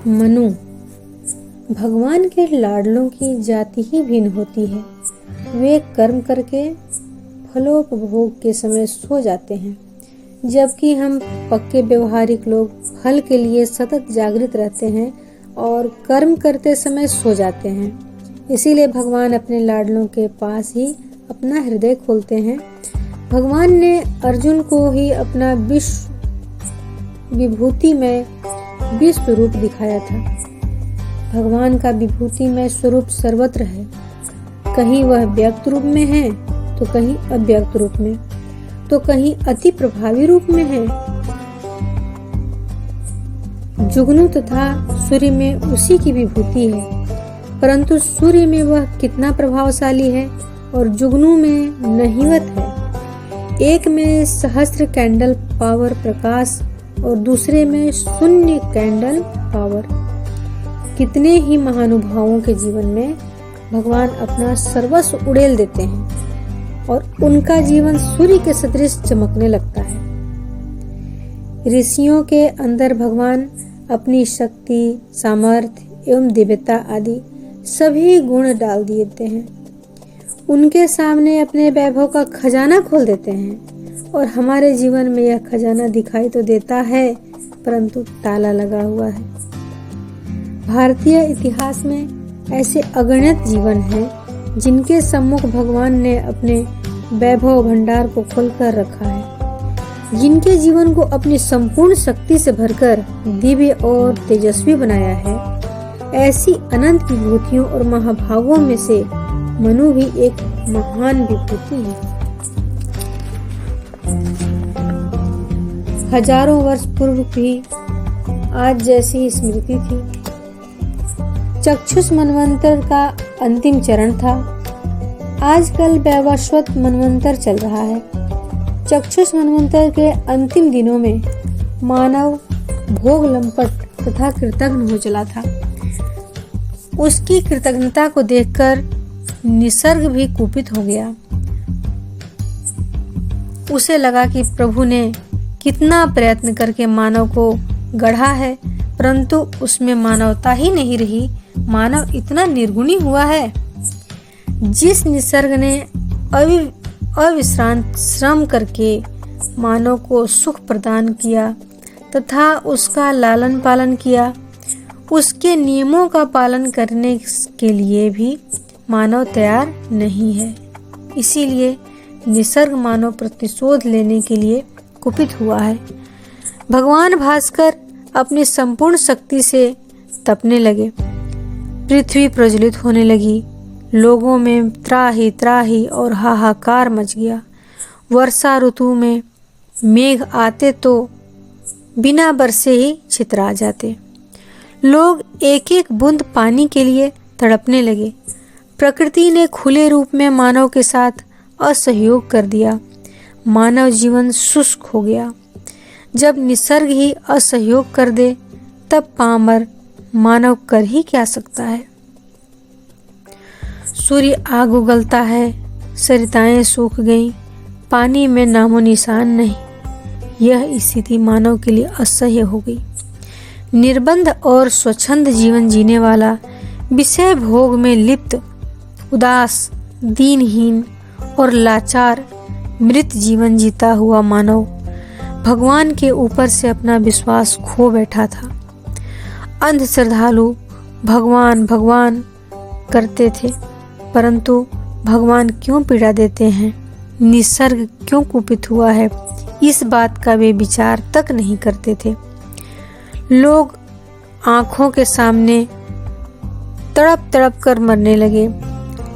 मनु। भगवान के लाडलों की जाति ही भिन्न होती है। वे कर्म करके फलोपभोग के समय सो जाते हैं, जबकि हम पक्के व्यवहारिक लोग फल के लिए सतत जागृत रहते हैं और कर्म करते समय सो जाते हैं। इसीलिए भगवान अपने लाडलों के पास ही अपना हृदय खोलते हैं। भगवान ने अर्जुन को ही अपना विभूति में विश्व रूप दिखाया था। भगवान का विभूति में स्वरूप सर्वत्र है। कहीं वह व्यक्त रूप में है तो कहीं अव्यक्त रूप में, तो कहीं अति प्रभावी रूप में है। जुगनू तथा सूर्य में उसी की विभूति है, परंतु सूर्य में वह कितना प्रभावशाली है और जुगनू में नहीवत है। एक में सहस्त्र कैंडल पावर प्रकाश और दूसरे में शून्य कैंडल पावर। कितने ही महानुभावों के जीवन में भगवान अपना सर्वस्व उड़ेल देते हैं और उनका जीवन सूर्य के सदृश चमकने लगता है। ऋषियों के अंदर भगवान अपनी शक्ति, सामर्थ्य एवं दिव्यता आदि सभी गुण डाल देते हैं। उनके सामने अपने वैभव का खजाना खोल देते हैं और हमारे जीवन में यह खजाना दिखाई तो देता है, परंतु ताला लगा हुआ है। भारतीय इतिहास में ऐसे अगणित जीवन हैं जिनके सम्मुख भगवान ने अपने वैभव भंडार को खोलकर रखा है, जिनके जीवन को अपनी संपूर्ण शक्ति से भरकर दिव्य और तेजस्वी बनाया है। ऐसी अनंत विभूतियों और महाभागों में से मनु भी एक महान विभूति है। हजारों वर्ष पूर्व भी आज जैसी स्मृति थी। चक्षुष मनवंतर का अंतिम चरण था। आजकल वैवस्वत मनवंतर चल रहा है। चक्षुष मनवंतर के अंतिम दिनों में मानव भोग लंपट तथा कृतघ्न हो चला था। उसकी कृतज्ञता को देखकर निसर्ग भी कुपित हो गया। उसे लगा कि प्रभु ने कितना प्रयत्न करके मानव को गढ़ा है, परंतु उसमें मानवता ही नहीं रही। मानव इतना निर्गुणी हुआ है। जिस निसर्ग ने अविश्रांत श्रम करके मानव को सुख प्रदान किया तथा उसका लालन पालन किया, उसके नियमों का पालन करने के लिए भी मानव तैयार नहीं है। इसीलिए निसर्ग मानव प्रतिशोध लेने के लिए कुपित हुआ है। भगवान भास्कर अपनी संपूर्ण शक्ति से तपने लगे। पृथ्वी प्रज्वलित होने लगी। लोगों में त्राही त्राही और हाहाकार मच गया। वर्षा ऋतु में मेघ आते तो बिना बरसे ही छितरा जाते। लोग एक एक बूंद पानी के लिए तड़पने लगे। प्रकृति ने खुले रूप में मानव के साथ असहयोग कर दिया। मानव जीवन शुष्क हो गया। जब निसर्ग ही असहयोग कर दे, तब पामर मानव कर ही क्या सकता है। सूर्य आग उगलता है, सरिताएं सूख गईं, पानी में नामो निशान नहीं। यह स्थिति मानव के लिए असह्य हो गई। निर्बंध और स्वच्छंद जीवन जीने वाला, विषय भोग में लिप्त, उदास, दीनहीन और लाचार मृत जीवन जीता हुआ मानव भगवान के ऊपर से अपना विश्वास खो बैठा था। अंध श्रद्धालु भगवान भगवान करते थे, परंतु भगवान क्यों पीड़ा देते हैं, निसर्ग क्यों कुपित हुआ है, इस बात का वे विचार तक नहीं करते थे। लोग आंखों के सामने तड़प तड़प कर मरने लगे।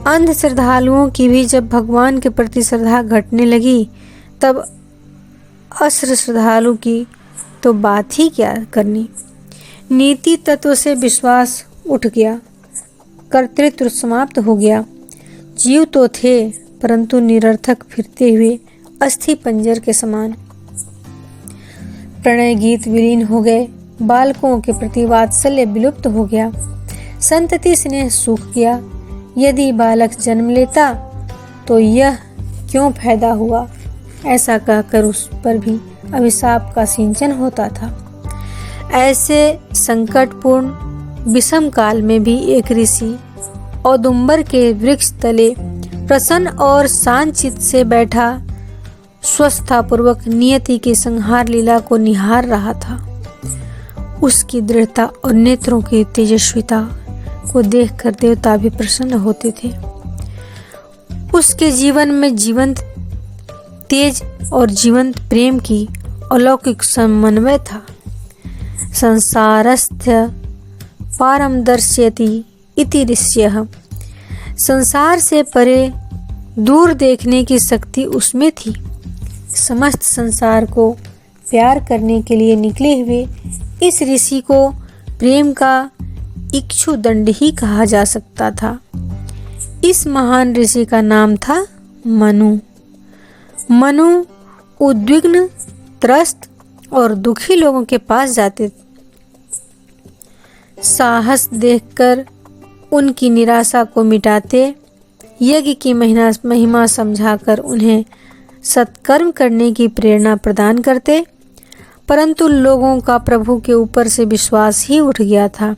अंध श्रद्धालुओं की भी जब भगवान के प्रति श्रद्धा घटने लगी, तब अश्र श्रद्धालु की तो बात ही क्या करनी। नीति तत्व से विश्वास उठ गया। कर्तृत्व समाप्त हो गया। जीव तो थे, परंतु निरर्थक फिरते हुए अस्थि पंजर के समान। प्रणय गीत विलीन हो गए। बालकों के प्रति वात्सल्य विलुप्त हो गया। संतति स्नेह सूख गया। यदि बालक जन्म लेता तो यह क्यों पैदा हुआ, ऐसा कहकर उस पर भी अभिशाप का सिंचन होता था। ऐसे संकटपूर्ण विषम काल में भी एक ऋषि औदुंबर के वृक्ष तले प्रसन्न और शांत चित्त से बैठा स्वस्थतापूर्वक नियति की संहार लीला को निहार रहा था। उसकी दृढ़ता और नेत्रों की तेजस्विता को देखकर देवता भी प्रसन्न होते थे। उसके जीवन में जीवंत तेज और जीवंत प्रेम की अलौकिक समन्वय था। संसारस्थ पारम दर्शयति इति ऋष्यः, संसार से परे दूर देखने की शक्ति उसमें थी। समस्त संसार को प्यार करने के लिए निकले हुए इस ऋषि को प्रेम का इक्षुदंड ही कहा जा सकता था। इस महान ऋषि का नाम था मनु। मनु उद्विग्न, त्रस्त और दुखी लोगों के पास जाते, साहस देखकर उनकी निराशा को मिटाते, यज्ञ की महिमा समझाकर उन्हें सत्कर्म करने की प्रेरणा प्रदान करते। परंतु लोगों का प्रभु के ऊपर से विश्वास ही उठ गया था।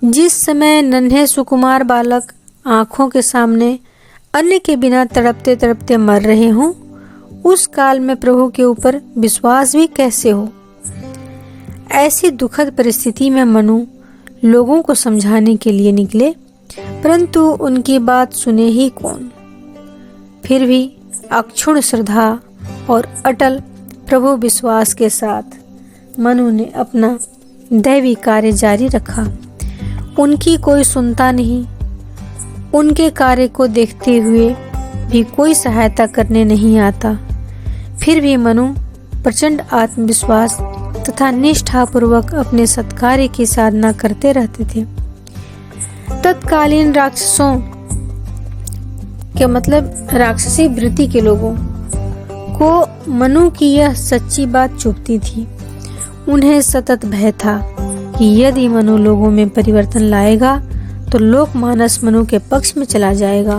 जिस समय नन्हे सुकुमार बालक आंखों के सामने अन्य के बिना तड़पते तड़पते मर रहे हों, उस काल में प्रभु के ऊपर विश्वास भी कैसे हो। ऐसी दुखद परिस्थिति में मनु लोगों को समझाने के लिए निकले, परंतु उनकी बात सुने ही कौन। फिर भी अक्षुण्ण श्रद्धा और अटल प्रभु विश्वास के साथ मनु ने अपना दैवी कार्य जारी रखा। उनकी कोई सुनता नहीं। उनके कार्य को देखते हुए भी कोई सहायता करने नहीं आता। फिर भी मनु प्रचंड आत्मविश्वास तथा निष्ठापूर्वक अपने सत्कार्य की साधना करते रहते थे। तत्कालीन राक्षसों के मतलब राक्षसी वृत्ति के लोगों को मनु की यह सच्ची बात चुभती थी। उन्हें सतत भय था कि यदि मनु लोगों में परिवर्तन लाएगा तो लोकमानस मनु के पक्ष में चला जाएगा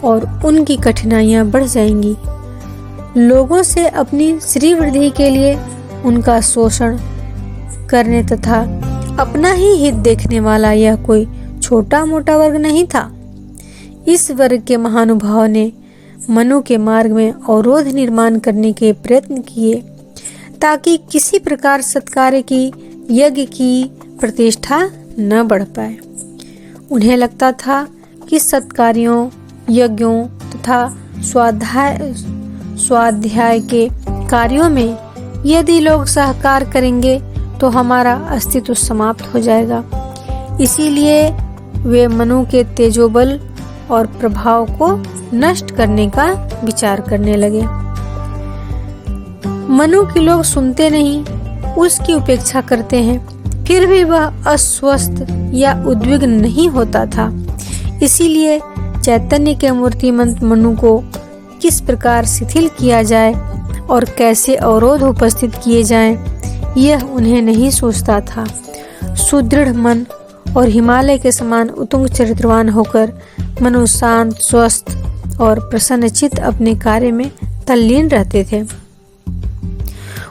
और उनकी कठिनाइयां बढ़ जाएंगी। लोगों से अपनी श्रीवृद्धि के लिए उनका शोषण करने तथा अपना ही हित देखने वाला यह कोई छोटा मोटा वर्ग नहीं था। इस वर्ग के महानुभाव ने मनु के मार्ग में अवरोध निर्माण करने के प्रयत्न किए ताकि किसी प्रकार सत्कार्य की यज्ञ की प्रतिष्ठा न बढ़ पाए। उन्हें लगता था कि सत्कार्यों, यज्ञों तथा स्वाध्याय के कार्यों में यदि लोग सहकार करेंगे तो हमारा अस्तित्व समाप्त हो जाएगा। इसीलिए वे मनु के तेजोबल और प्रभाव को नष्ट करने का विचार करने लगे। मनु के लोग सुनते नहीं, उसकी उपेक्षा करते हैं। फिर भी वह अस्वस्थ या उद्विग्न नहीं होता था। इसीलिए चैतन्य के मूर्तिमंत मनु को किस प्रकार शिथिल किया जाए और कैसे अवरोध उपस्थित किए जाएं, यह उन्हें नहीं सोचता था। सुदृढ़ मन और हिमालय के समान उत्तुंग चरित्रवान होकर मनु शांत, स्वस्थ और प्रसन्नचित्त अपने कार्य में तल्लीन रहते थे।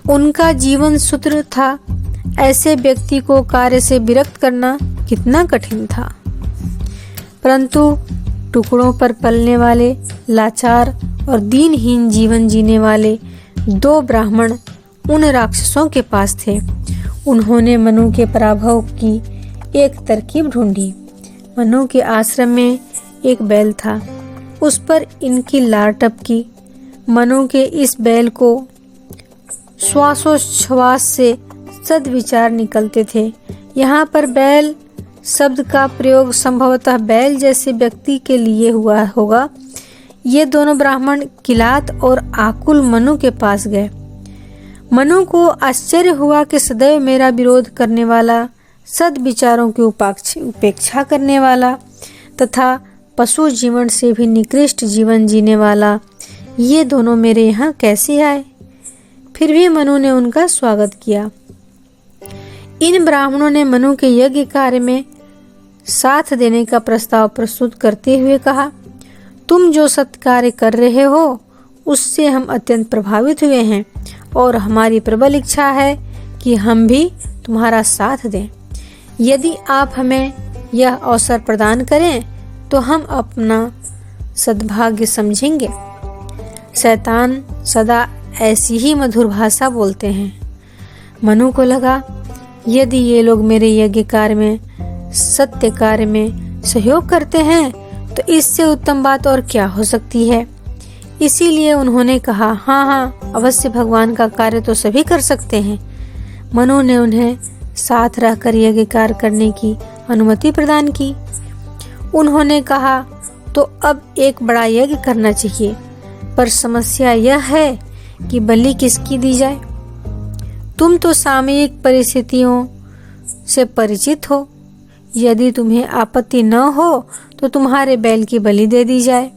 उनका जीवन सूत्र था, ऐसे व्यक्ति को कार्य से विरक्त करना कितना कठिन था। परंतु टुकड़ों पर पलने वाले, लाचार और दीनहीन जीवन जीने वाले दो ब्राह्मण उन राक्षसों के पास थे। उन्होंने मनु के पराभव की एक तरकीब ढूंढी। मनु के आश्रम में एक बैल था, उस पर इनकी लार टपकी। मनु के इस बैल को श्वासोच्छ्वास से सद्विचार निकलते थे। यहाँ पर बैल शब्द का प्रयोग संभवतः बैल जैसे व्यक्ति के लिए हुआ होगा। ये दोनों ब्राह्मण किलात और आकुल मनु के पास गए। मनु को आश्चर्य हुआ कि सदैव मेरा विरोध करने वाला, सद्विचारों की उपेक्षा करने वाला तथा पशु जीवन से भी निकृष्ट जीवन जीने वाला ये दोनों मेरे यहाँ कैसे आए। फिर भी मनु ने उनका स्वागत किया। इन ब्राह्मणों ने मनु के यज्ञ कार्य में साथ देने का प्रस्ताव प्रस्तुत करते हुए कहा, तुम जो सत्कार्य कर रहे हो उससे हम अत्यंत प्रभावित हुए हैं और हमारी प्रबल इच्छा है कि हम भी तुम्हारा साथ दें। यदि आप हमें यह अवसर प्रदान करें तो हम अपना सद्भाग्य समझेंगे। शैतान सदा ऐसी ही मधुर भाषा बोलते हैं। मनु को लगा, यदि ये लोग मेरे यज्ञ कार्य में, सत्य कार्य में सहयोग करते हैं तो इससे उत्तम बात और क्या हो सकती है। इसीलिए उन्होंने कहा, हाँ, अवश्य भगवान का कार्य तो सभी कर सकते हैं। मनु ने उन्हें साथ रहकर यज्ञ कार्य करने की अनुमति प्रदान की। उन्होंने कहा, तो अब एक बड़ा यज्ञ करना चाहिए, पर समस्या यह है कि बलि किसकी दी जाए। तुम तो सामयिक परिस्थितियों से परिचित हो। यदि तुम्हें आपत्ति न हो तो तुम्हारे बैल की बलि दे दी जाए।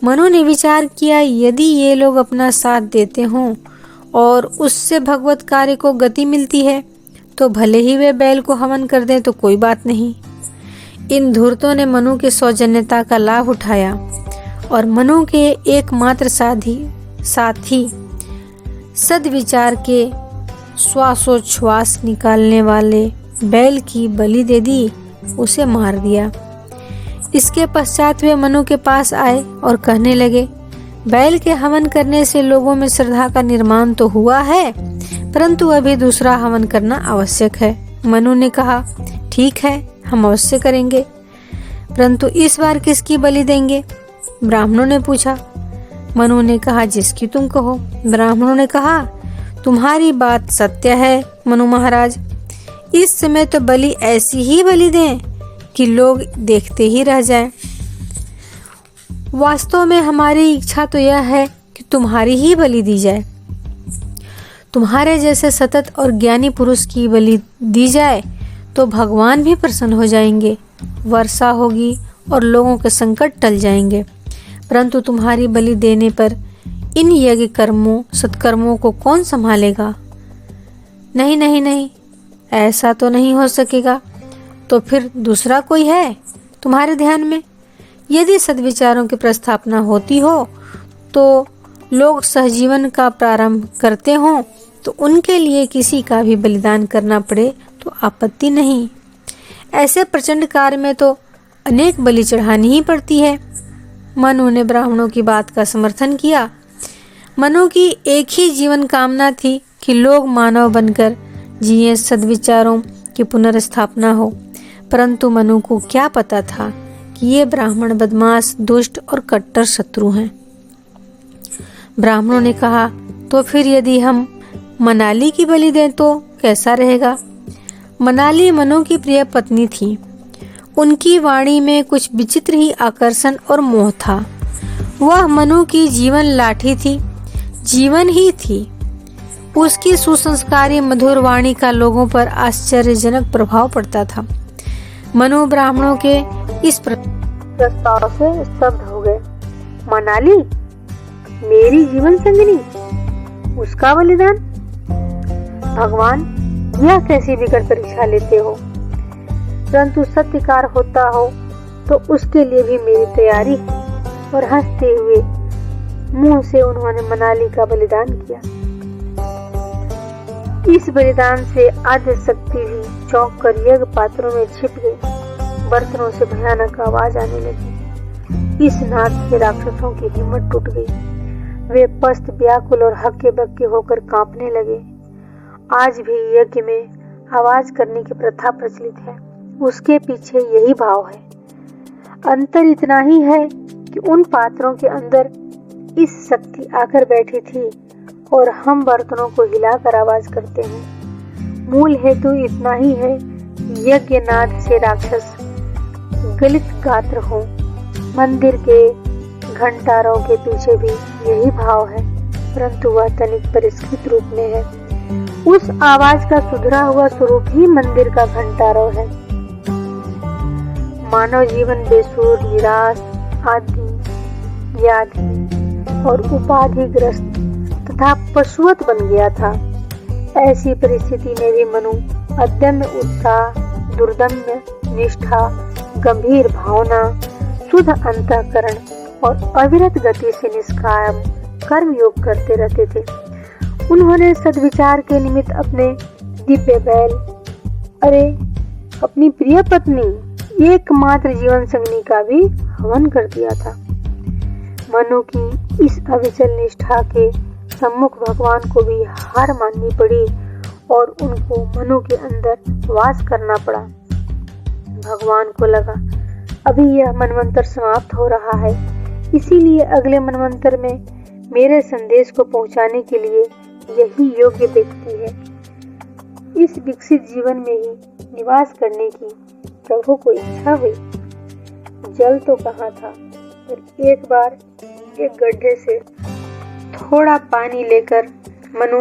मनु ने विचार किया, यदि ये लोग अपना साथ देते हों और उससे भगवत कार्य को गति मिलती है तो भले ही वे बैल को हवन कर दें तो कोई बात नहीं। इन धूर्तों ने मनु के सौजन्यता का लाभ उठाया और मनु के एकमात्र साथी सद्विचार के श्वासोच्छ्वास निकालने वाले बैल की बलि दे दी, उसे मार दिया। इसके पश्चात वे मनु के पास आए और कहने लगे, बैल के हवन करने से लोगों में श्रद्धा का निर्माण तो हुआ है, परंतु अभी दूसरा हवन करना आवश्यक है। मनु ने कहा, ठीक है, हम अवश्य करेंगे, परंतु इस बार किसकी बलि देंगे? ब्राह्मणों ने पूछा। मनु ने कहा, जिसकी तुम कहो। ब्राह्मणों ने कहा, तुम्हारी बात सत्य है मनु महाराज। इस समय तो बलि ऐसी ही बलि दें कि लोग देखते ही रह जाएं। वास्तव में हमारी इच्छा तो यह है कि तुम्हारी ही बलि दी जाए। तुम्हारे जैसे सतत और ज्ञानी पुरुष की बलि दी जाए तो भगवान भी प्रसन्न हो जाएंगे, वर्षा होगी और लोगों के संकट टल जाएंगे। परंतु तुम्हारी बलि देने पर इन यज्ञ कर्मों सत्कर्मों को कौन संभालेगा? नहीं नहीं नहीं, ऐसा तो नहीं हो सकेगा। तो फिर दूसरा कोई है तुम्हारे ध्यान में? यदि सद्विचारों की प्रस्थापना होती हो तो लोग सहजीवन का प्रारंभ करते हों तो उनके लिए किसी का भी बलिदान करना पड़े तो आपत्ति नहीं। ऐसे प्रचंड कार्य में तो अनेक बलि चढ़ानी ही पड़ती है। मनु ने ब्राह्मणों की बात का समर्थन किया। मनु की एक ही जीवन कामना थी कि लोग मानव बनकर जिए, सद्विचारों की पुनर्स्थापना हो। परंतु मनु को क्या पता था कि ये ब्राह्मण बदमाश, दुष्ट और कट्टर शत्रु हैं। ब्राह्मणों ने कहा, तो फिर यदि हम मनाली की बलि दें तो कैसा रहेगा? मनाली मनु की प्रिय पत्नी थी। उनकी वाणी में कुछ विचित्र ही आकर्षण और मोह था। वह मनु की जीवन लाठी थी, जीवन ही थी। उसकी सुसंस्कारी मधुर वाणी का लोगों पर आश्चर्यजनक प्रभाव पड़ता था। मनु ब्राह्मणों के इस प्रस्ताव से स्तब्ध हो गए। मनाली मेरी जीवन संगिनी, उसका बलिदान? भगवान, यह कैसी विकट परीक्षा लेते हो? परंतु सत्यकार होता हो तो उसके लिए भी मेरी तैयारी है। और हंसते हुए मुंह से उन्होंने मनाली का बलिदान किया। इस बलिदान से आद्य शक्ति भी चौंक कर यज्ञ पात्रों में छिप गई। बर्तनों से भयानक आवाज आने लगी। इस नाद से राक्षसों की हिम्मत टूट गई। वे पस्त, व्याकुल और हक्के बक्के होकर कांपने लगे। आज भी यज्ञ में आवाज करने की प्रथा प्रचलित है। उसके पीछे यही भाव है। अंतर इतना ही है कि उन पात्रों के अंदर इस शक्ति आकर बैठी थी और हम बर्तनों को हिलाकर आवाज करते हैं। मूल हेतु इतना ही है कि यज्ञ नाद से राक्षस गलित गात्र हो। मंदिर के घंटारों के पीछे भी यही भाव है, परंतु वह तनिक परिष्कृत रूप में है। उस आवाज का सुधरा हुआ स्वरूप ही मंदिर का घंटारों है। मानव जीवन बेसुर, निराश, आदि, व्याधि और उपाधिग्रस्त तथा पशुवत बन गया था। ऐसी परिस्थिति में भी मनु अदम्य उत्साह, दुर्दम्य निष्ठा, गंभीर भावना, शुद्ध अंतःकरण और अविरत गति से निष्काम कर्म योग करते रहते थे। उन्होंने सद्विचार के निमित्त अपने दिव्य बैल, अरे अपनी प्रिय पत्नी, एकमात्र जीवन संगनी का भी हवन कर दिया था। मनु की इस अविचल निष्ठा के सम्मुख भगवान को भी हार माननी पड़ी और उनको मनु के अंदर वास करना पड़ा। भगवान को लगा अभी यह मनवंतर समाप्त हो रहा है, इसीलिए अगले मनवंतर में मेरे संदेश को पहुंचाने के लिए यही योग्य व्यक्ति है। इस विकसित जीवन में ही निवास करने की प्रभु को इच्छा हुई। जल तो कहाँ था, पर एक बार एक गड्ढे से थोड़ा पानी लेकर मनु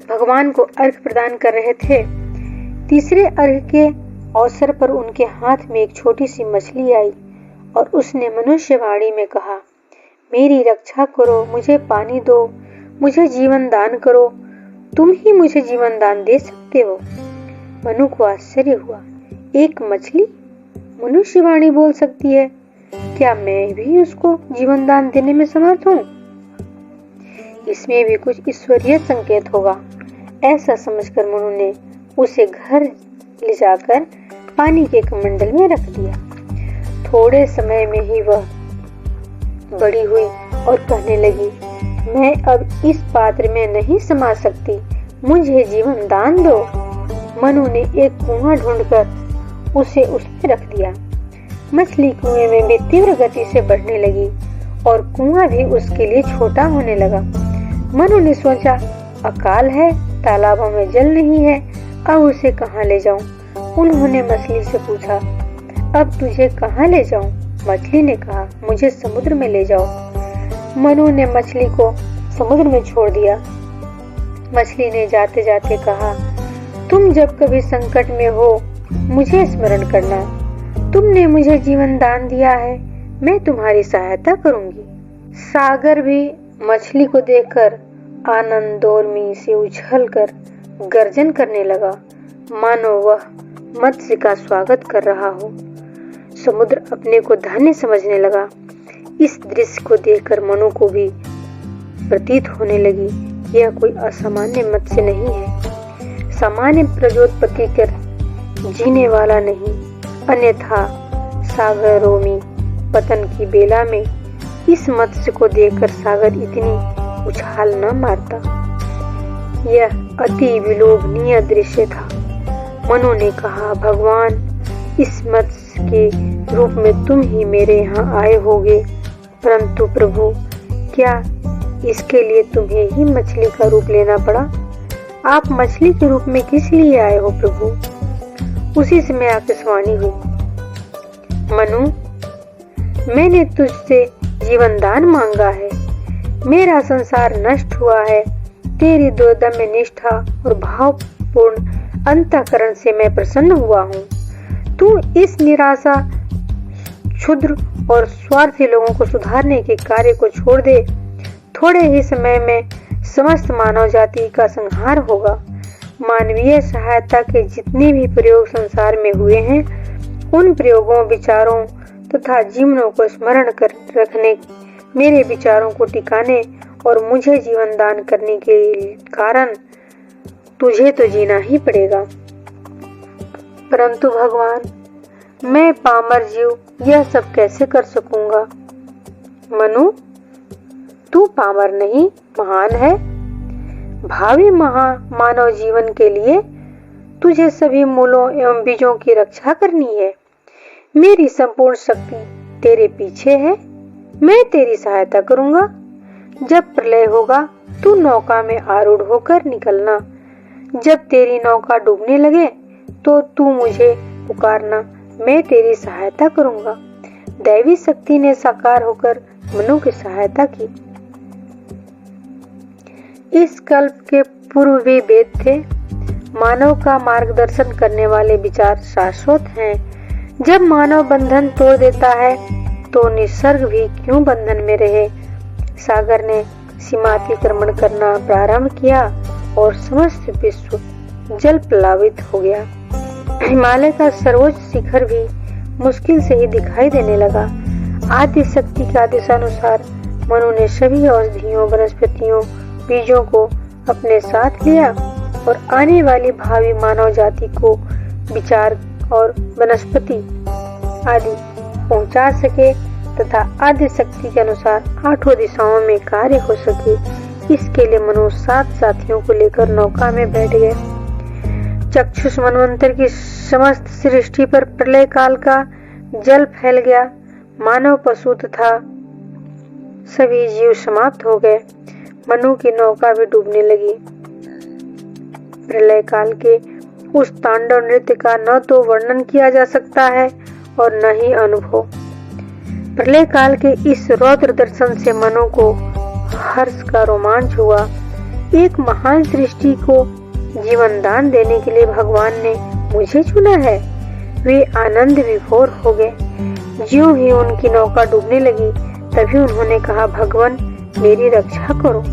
भगवान को अर्घ प्रदान कर रहे थे। तीसरे अर्घ के अवसर पर उनके हाथ में एक छोटी सी मछली आई और उसने मनुष्य वाणी में कहा, मेरी रक्षा करो, मुझे पानी दो, मुझे जीवन दान करो, तुम ही मुझे जीवन दान दे सकते हो। मनु को आश्चर्य हुआ, एक मछली मनुष्य वाणी बोल सकती है, क्या मैं भी उसको जीवन दान देने में समर्थ हूँ? इसमें भी कुछ ईश्वरीय संकेत होगा, ऐसा समझकर मनु ने उसे घर ले जाकर पानी के कमंडल में रख दिया। थोड़े समय में ही वह बड़ी हुई और कहने लगी, मैं अब इस पात्र में नहीं समा सकती, मुझे जीवन दान दो। मनु ने एक कुआं ढूंढकर उसे उसमें रख दिया। मछली कुएं में भी तीव्र गति से बढ़ने लगी और कुआं भी उसके लिए छोटा होने लगा। मनु ने सोचा, अकाल है, तालाबों में जल नहीं है, अब उसे कहाँ ले जाऊं? उन्होंने मछली से पूछा, अब तुझे कहाँ ले जाऊं? मछली ने कहा, मुझे समुद्र में ले जाओ। मनु ने मछली को समुद्र में छोड़ दिया। मछली ने जाते जाते कहा, तुम जब कभी संकट में हो मुझे स्मरण करना, तुमने मुझे जीवन दान दिया है, मैं तुम्हारी सहायता करूंगी। सागर भी मछली को देखकर आनंदोन्मी से उछलकर गर्जन करने लगा, मानो वह मत्स्य का स्वागत कर रहा हो। समुद्र अपने को धन्य समझने लगा। इस दृश्य को देखकर मनु को भी प्रतीत होने लगी, यह कोई असामान्य मत्स्य नहीं है, सामान्य प्रजोत्पत्ति कर जीने वाला नहीं, अन्यथा सागरों में पतन की बेला में इस मत्स्य को देखकर सागर इतनी उछाल न मारता। यह अति विलोभनीय दृश्य था। मनु ने कहा, भगवान, इस मत्स्य के रूप में तुम ही मेरे यहाँ आए होगे, परंतु प्रभु, क्या इसके लिए तुम्हें ही मछली का रूप लेना पड़ा? आप मछली के रूप में किस लिए आए हो प्रभु? उसी समय आकाशवाणी हुई, मनु, मैंने तुझसे जीवन दान मांगा है, मेरा संसार नष्ट हुआ है, तेरी दुर्दम्य निष्ठा और भावपूर्ण अंतःकरण से मैं प्रसन्न हुआ हूँ। तू इस निराशा, क्षुद्र और स्वार्थी लोगों को सुधारने के कार्य को छोड़ दे। थोड़े ही समय में समस्त मानव जाति का संहार होगा। मानवीय सहायता के जितने भी प्रयोग संसार में हुए हैं, उन प्रयोगों, विचारों तथा जीवनों को स्मरण कर रखने, मेरे विचारों को टिकाने और मुझे जीवन दान करने के कारण तुझे तो जीना ही पड़ेगा। परंतु भगवान, मैं पामर जीव यह सब कैसे कर सकूंगा? मनु, तू पामर नहीं, महान है। भावी मानव जीवन के लिए तुझे सभी मूलों एवं बीजों की रक्षा करनी है। मेरी संपूर्ण शक्ति तेरे पीछे है, मैं तेरी सहायता करूंगा। जब प्रलय होगा तू नौका में आरूढ़ होकर निकलना। जब तेरी नौका डूबने लगे तो तू मुझे पुकारना, मैं तेरी सहायता करूंगा। दैवी शक्ति ने साकार होकर मनु की सहायता की। इस कल्प के पूर्व भी वेद थे। मानव का मार्गदर्शन करने वाले विचार शाश्वत हैं। जब मानव बंधन तोड़ देता है तो निसर्ग भी क्यों बंधन में रहे। सागर ने सीमातिक्रमण करना प्रारंभ किया और समस्त विश्व जल प्लावित हो गया। हिमालय का सर्वोच्च शिखर भी मुश्किल से ही दिखाई देने लगा। आदि शक्ति के आदेशानुसार मनु ने सभी औषधियों, वनस्पतियों, बीजों को अपने साथ लिया और आने वाली भावी मानव जाति को विचार और वनस्पति आदि पहुंचा सके तथा आदि शक्ति के अनुसार 8 दिशाओं में कार्य हो सके, इसके लिए मनु 7 साथियों को लेकर नौका में बैठ गए। चक्षुष मनवंतर की समस्त सृष्टि पर प्रलय काल का जल फैल गया। मानव, पशु तथा सभी जीव समाप्त हो गए। मनु की नौका भी डूबने लगी। प्रलय काल के उस तांडव नृत्य का न तो वर्णन किया जा सकता है और न ही अनुभव। प्रलय काल के इस रौद्र दर्शन से मनु को हर्ष का रोमांच हुआ। एक महान सृष्टि को जीवन दान देने के लिए भगवान ने मुझे चुना है। वे आनंद विभोर हो गए। ज्यों ही उनकी नौका डूबने लगी, तभी उन्होंने कहा, भगवान मेरी रक्षा करो,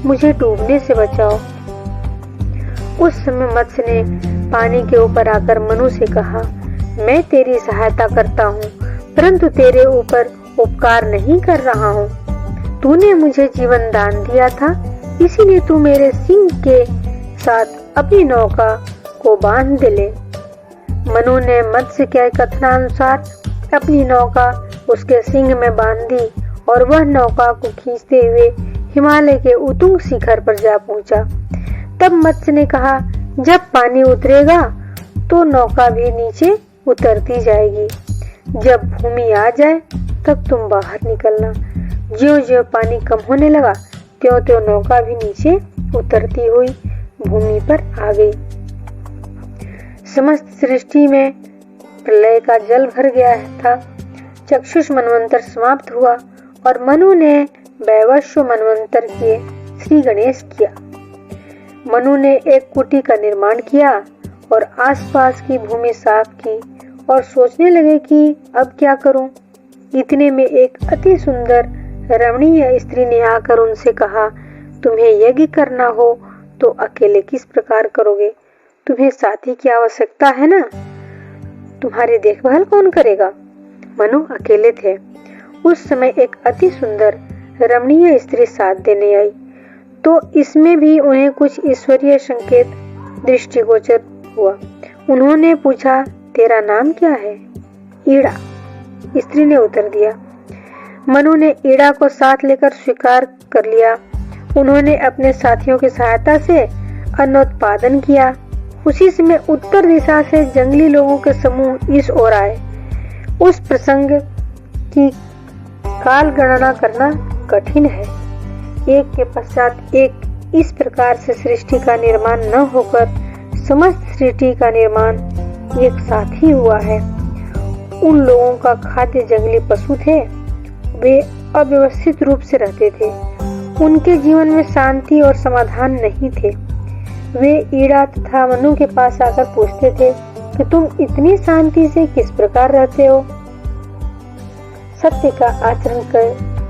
मुझे डूबने से बचाओ। उस समय मत्स्य ने पानी के ऊपर आकर मनु से कहा, मैं तेरी सहायता करता हूँ, परंतु तेरे ऊपर उपकार नहीं कर रहा हूँ। तूने मुझे जीवन दान दिया था, इसीलिए तू मेरे सिंह के साथ अपनी नौका को बांध ले। मनु ने मत्स्य के कथनानुसार अपनी नौका उसके सिंह में बांध दी और वह नौका को खींचते हुए हिमालय के उत्तुंग शिखर पर जा पहुंचा। तब मत्स्य ने कहा, जब पानी उतरेगा तो नौका भी नीचे उतरती जाएगी। जब भूमि आ जाए तब तुम बाहर निकलना। ज्यों-ज्यों पानी कम होने लगा, त्यों-त्यों नौका भी नीचे उतरती हुई भूमि पर आ गई। समस्त सृष्टि में प्रलय का जल भर गया था। चक्षुष मनवंतर समाप्त हुआ और मनु ने वैवस्व मनवंतर किए श्री गणेश किया। मनु ने एक कुटी का निर्माण किया और आसपास की भूमि साफ की और सोचने लगे कि अब क्या करूं। इतने में एक अति सुंदर रमणीय स्त्री ने आकर उनसे कहा, तुम्हें यज्ञ करना हो तो अकेले किस प्रकार करोगे? तुम्हें साथी की आवश्यकता है ना? तुम्हारी देखभाल कौन करेगा? मनु अकेले थे। उस समय एक अति सुंदर रमणीय स्त्री साथ देने आई, तो इसमें भी उन्हें कुछ ईश्वरीय संकेत दृष्टिगोचर हुआ। उन्होंने पूछा, तेरा नाम क्या है? ईड़ा, स्त्री ने उत्तर दिया। मनु ने ईड़ा को साथ लेकर स्वीकार कर लिया। उन्होंने अपने साथियों की सहायता से अन्नोत्पादन किया। उसी समय उत्तर दिशा से जंगली लोगों के समूह इस ओर आए। उस प्रसंग की काल गणना करना कठिन है। एक के पश्चात एक इस प्रकार से सृष्टि का निर्माण न होकर समस्त सृष्टि का निर्माण एक साथ ही हुआ है। उन लोगों का खाद्य जंगली पशु थे। वे अव्यवस्थित रूप से रहते थे। उनके जीवन में शांति और समाधान नहीं थे। वे ईड़ा तथा मनु के पास आकर पूछते थे कि तुम इतनी शांति से किस प्रकार रहते हो? सत्य का आचरण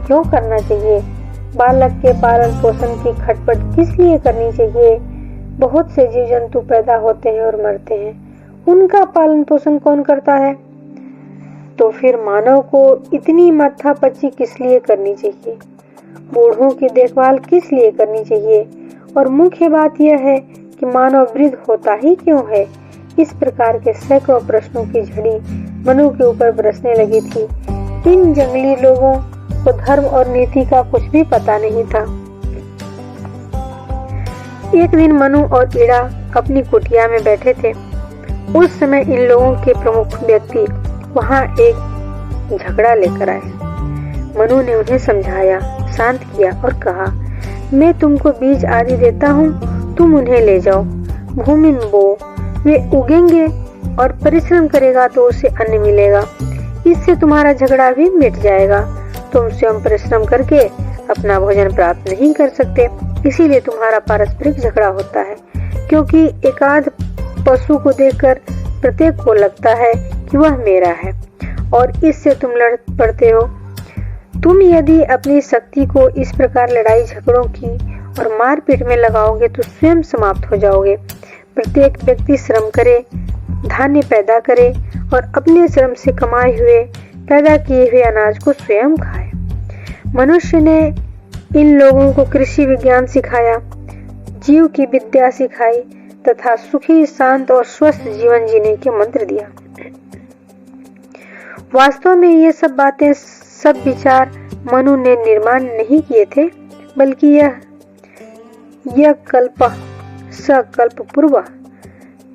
क्यों करना चाहिए? बालक के पालन पोषण की खटपट किस लिए करनी चाहिए? बहुत से जीव जंतु पैदा होते हैं और मरते हैं, उनका पालन पोषण कौन करता है? तो फिर मानव को इतनी माथापच्ची किस लिए करनी चाहिए? बूढ़ों की देखभाल किस लिए करनी चाहिए? और मुख्य बात यह है कि मानव वृद्ध होता ही क्यों है? इस प्रकार के सैकड़ों प्रश्नों की झड़ी मनु के ऊपर बरसने लगी थी। इन जंगली लोगों को धर्म और नीति का कुछ भी पता नहीं था। एक दिन मनु और ईड़ा अपनी कुटिया में बैठे थे। उस समय इन लोगों के प्रमुख व्यक्ति वहां एक झगड़ा लेकर आए। मनु ने उन्हें समझाया, शांत किया और कहा, मैं तुमको बीज आदि देता हूँ, तुम उन्हें ले जाओ, भूमि में बो, वे उगेंगे और परिश्रम करेगा तो उसे अन्न मिलेगा। इससे तुम्हारा झगड़ा भी मिट जाएगा। तुम स्वयं परिश्रम करके अपना भोजन प्राप्त नहीं कर सकते, इसीलिए तुम्हारा पारस्परिक झगड़ा होता है, क्योंकि एकाध पशु को देखकर प्रत्येक को लगता है कि वह मेरा है और इससे तुम लड़ पड़ते हो। तुम यदि अपनी शक्ति को इस प्रकार लड़ाई झगड़ों की और मारपीट में लगाओगे तो स्वयं समाप्त हो जाओगे। प्रत्येक व्यक्ति श्रम करे, धान्य पैदा करे और अपने श्रम से कमाए हुए पैदा किए हुए अनाज को स्वयं खाए। मनुष्य ने इन लोगों को कृषि विज्ञान सिखाया, जीव की विद्या सिखाई, तथा सुखी, शांत और स्वस्थ जीवन जीने के मंत्र दिया। वास्तव में ये सब बातें, सब विचार मनु ने निर्माण नहीं किए थे, बल्कि यह कल्प सकल्प पूर्व,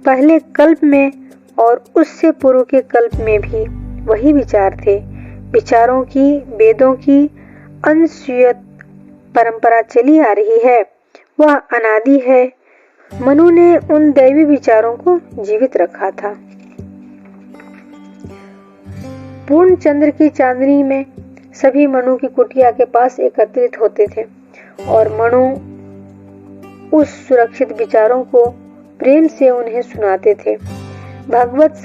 पहले कल्प में और उससे पूर्व के कल्प में भी वही विचार थे। विचारों की, वेदों की अनश्रूयत परंपरा चली आ रही है, वह अनादि है। मनु ने उन दैवी विचारों को जीवित रखा था। पूर्ण चंद्र की चांदनी में सभी मनु की कुटिया के पास एकत्रित होते थे और मनु उस सुरक्षित विचारों को प्रेम से उन्हें सुनाते थे। भगवत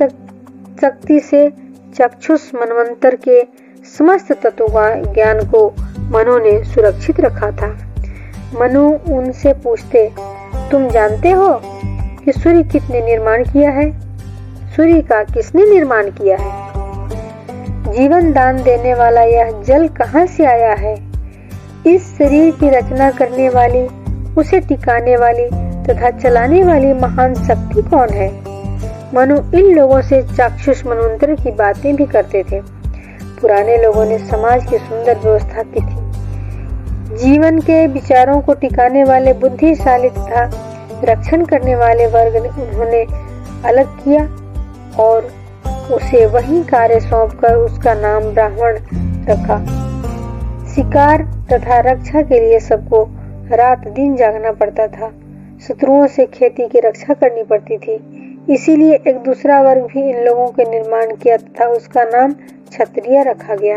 शक्ति से चक्षुष मनवंतर के समस्त तत्व ज्ञान को मनु ने सुरक्षित रखा था। मनु उनसे पूछते, तुम जानते हो कि सूर्य किसने निर्माण किया है? सूर्य का किसने निर्माण किया है? जीवन दान देने वाला यह जल कहाँ से आया है? इस शरीर की रचना करने वाली, उसे टिकाने वाली तथा चलाने वाली महान शक्ति कौन है? मनु इन लोगों से चाक्षुष मनवंतर की बातें भी करते थे। पुराने लोगों ने समाज की सुंदर व्यवस्था की थी। जीवन के विचारों को टिकाने वाले, बुद्धिशाली तथा रक्षण करने वाले वर्ग ने उन्होंने अलग किया और उसे वही कार्य सौंपकर उसका नाम ब्राह्मण रखा। शिकार तथा रक्षा के लिए सबको रात दिन जागना पड़ता था। शत्रुओं से खेती की रक्षा करनी पड़ती थी। इसीलिए एक दूसरा वर्ग भी इन लोगों के निर्माण किया तथा उसका नाम क्षत्रिय रखा गया।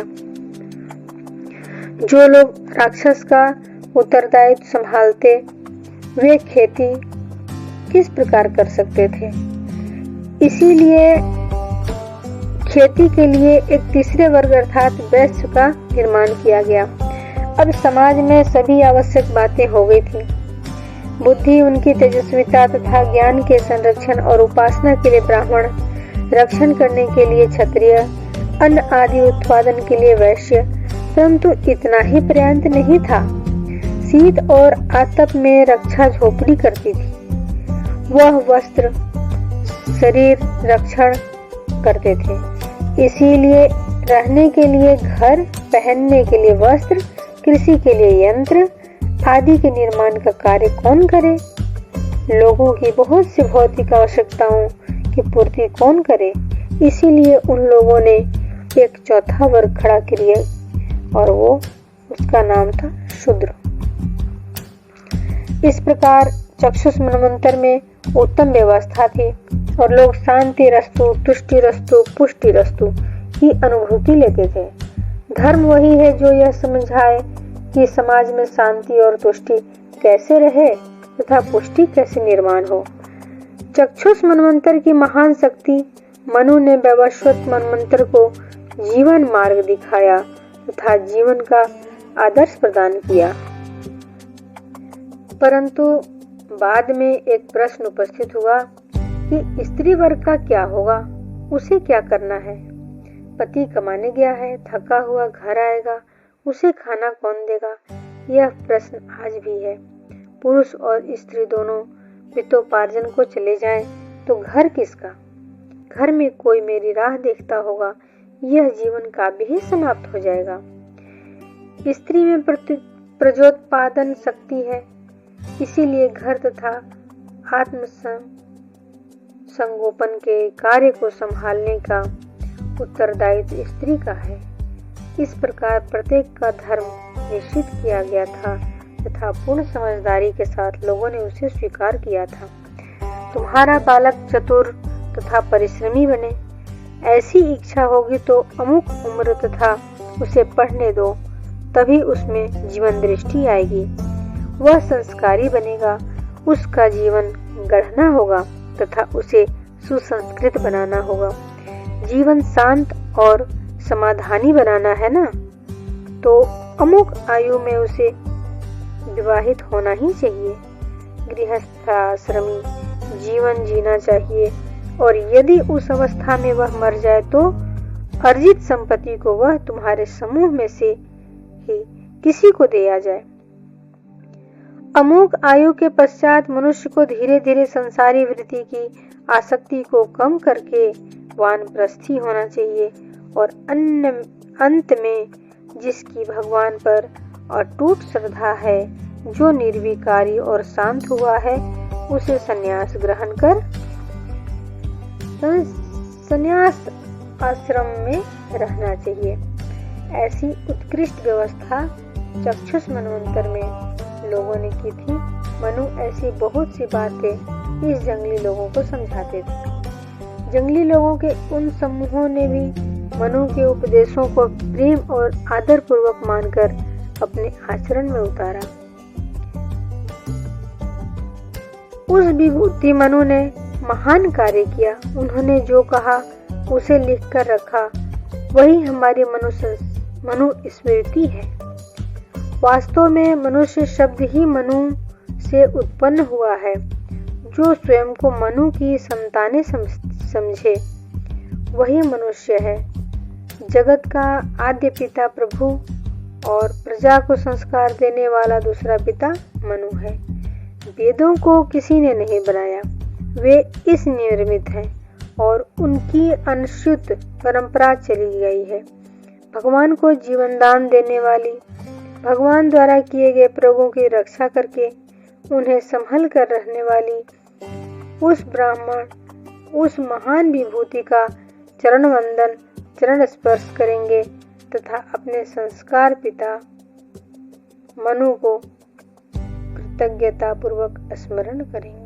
जो लोग राक्षस का उत्तरदायित्व संभालते, वे खेती किस प्रकार कर सकते थे? इसीलिए खेती के लिए एक तीसरे वर्ग अर्थात वैश्य का निर्माण किया गया। अब समाज में सभी आवश्यक बातें हो गई थी। बुद्धि, उनकी तेजस्विता तथा ज्ञान के संरक्षण और उपासना के लिए ब्राह्मण, रक्षण करने के लिए क्षत्रिय, अन्न आदि उत्पादन के लिए वैश्य। परंतु इतना ही पर्याप्त नहीं था। शीत और आतप में रक्षा झोपड़ी करती थी। वह वस्त्र, शरीर रक्षण करते थे। इसीलिए रहने के लिए घर, पहनने के लिए वस्त्र, कृषि के लिए यंत्र आदि के निर्माण का कार्य कौन करे? लोगों की बहुत सी भौतिक आवश्यकताओं की पूर्ति कौन करे? इसीलिए उन लोगों ने एक चौथा वर्ग खड़ा किया और वो उसका नाम था शूद्र। इस प्रकार चक्षुष मनवंतर में उत्तम व्यवस्था थी और लोग शांति रस्तु, तुष्टि रस्तु, पुष्टि रस्तु की अनुभूति लेते थे। धर्म वही है जो यह समझाए कि समाज में शांति और तुष्टि कैसे रहे तथा पुष्टि कैसे निर्माण हो। चक्षुष मनवंतर की महान शक्ति मनु ने वैवस्वत मनवंतर को जीवन मार्ग दिखाया तथा जीवन का आदर्श प्रदान किया। परंतु बाद में एक प्रश्न उपस्थित हुआ कि स्त्री वर्ग का क्या होगा? उसे क्या करना है? पति कमाने गया है, थका हुआ घर आएगा, उसे खाना कौन देगा? यह प्रश्न आज भी है। पुरुष और स्त्री दोनों वित्तोपार्जन को चले जाएं तो घर किसका? घर में कोई मेरी राह देखता होगा, यह जीवन काव्य ही समाप्त हो जाएगा। स्त्री में प्रजोत्पादन शक्ति है, इसीलिए घर तथा आत्म संगोपन के कार्य को संभालने का उत्तरदायित्व स्त्री का है। इस प्रकार प्रत्येक का धर्म निश्चित किया गया था तथा पूर्ण समझदारी के साथ लोगों ने उसे स्वीकार किया था। तुम्हारा बालक चतुर तथा परिश्रमी बने, ऐसी इच्छा होगी तो अमुक उम्र तथा उसे पढ़ने दो, तभी उसमें जीवन दृष्टि आएगी। वह संस्कारी बनेगा, उसका जीवन गढ़ना होगा तथा उसे सुसंस्कृत बनाना होगा। जीवन शांत और समाधानी बनाना है ना, तो अमुक आयु में उसे विवाहित होना ही चाहिए। गृहस्थाश्रमी जीवन जीना चाहिए और यदि उस अवस्था में वह मर जाए तो अर्जित संपत्ति को वह तुम्हारे समूह में से ही किसी को दिया जाए। अमुक आयु के पश्चात मनुष्य को धीरे धीरे संसारी वृत्ति की आसक्ति को कम करके वानप्रस्थी होना चाहिए और अंत में जिसकी भगवान पर अटूट श्रद्धा है, जो निर्विकारी और शांत हुआ है, उसे संन्यास ग्रहण कर संन्यास आश्रम में रहना चाहिए। ऐसी उत्कृष्ट व्यवस्था चक्षुष मनवंतर में लोगों ने की थी। मनु ऐसी बहुत सी बातें इस जंगली लोगों को समझाते थे। जंगली लोगों के उन समूहों ने भी मनु के उपदेशों को प्रेम और आदर पूर्वक मानकर अपने आचरण में उतारा। उस विभूति मनु ने महान कार्य किया। उन्होंने जो कहा उसे लिख कर रखा, वही हमारी मनु स्मृति है। वास्तव में मनुष्य शब्द ही मनु से उत्पन्न हुआ है। जो स्वयं को मनु की संतानें समझे वही मनुष्य है। जगत का आद्य पिता प्रभु और प्रजा को संस्कार देने वाला दूसरा पिता मनु है। वेदों को किसी ने नहीं बनाया, वे इस निर्मित हैं और उनकी अनुश्रुत परंपरा चली गई है। भगवान को जीवन दान देने वाली, भगवान द्वारा किए गए प्रयोगों की रक्षा करके उन्हें संभल कर रहने वाली उस ब्राह्मण, उस महान विभूति का चरण वंदन, चरण स्पर्श करेंगे तथा अपने संस्कार पिता मनु को कृतज्ञता पूर्वक स्मरण करेंगे।